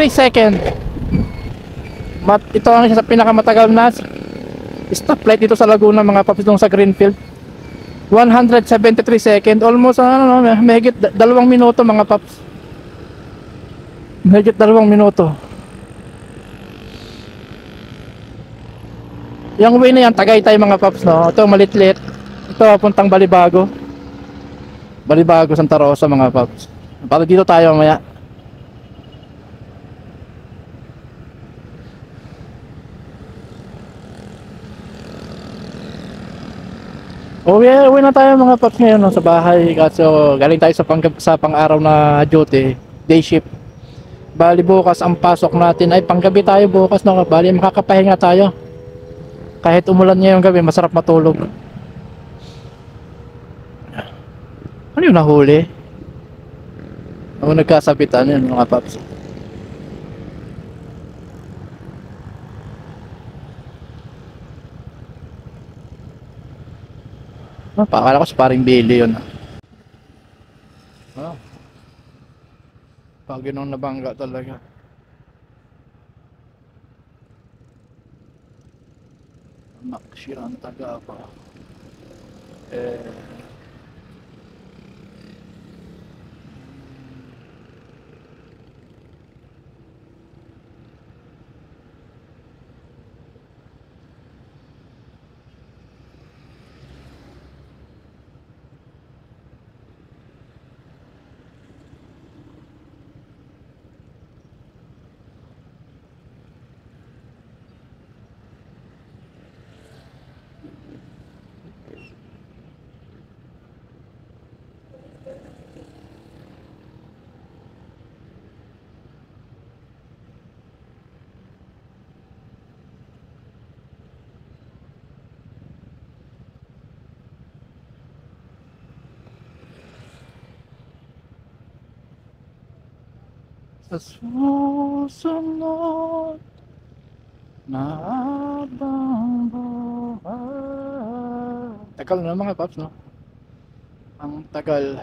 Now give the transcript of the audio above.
seconds. Ito ang isa sa pinakamatagal na stoplight dito sa Laguna mga paps, sa Greenfield. 173 seconds. Almost mahigit 2 minuto mga paps. Mahigit 2 minuto. Yung way na yan, Tagaytay mga paps, no? Ito malitlit. Ito puntang Balibago. Balibago, Santa Rosa mga paps. Para dito tayo mamaya. Uwi na tayo mga paps ngayon, no, sa bahay. Kaso galing tayo sa pang-araw na duty, day shift. Bali bukas ang pasok natin ay panggabi tayo bukas, no? Bali makakapahinga tayo. Kahit umulan ngayong gabi, masarap matulog. Ano yung nahuli? Ako nagkasabitan yun mga paps. Pakala ko sa paring Billy yun. Pag yun ang nabangga talaga. Maksyan taga pa. Sa susunod na habang buhay. Tagal na mga paps, no? Ang tagal.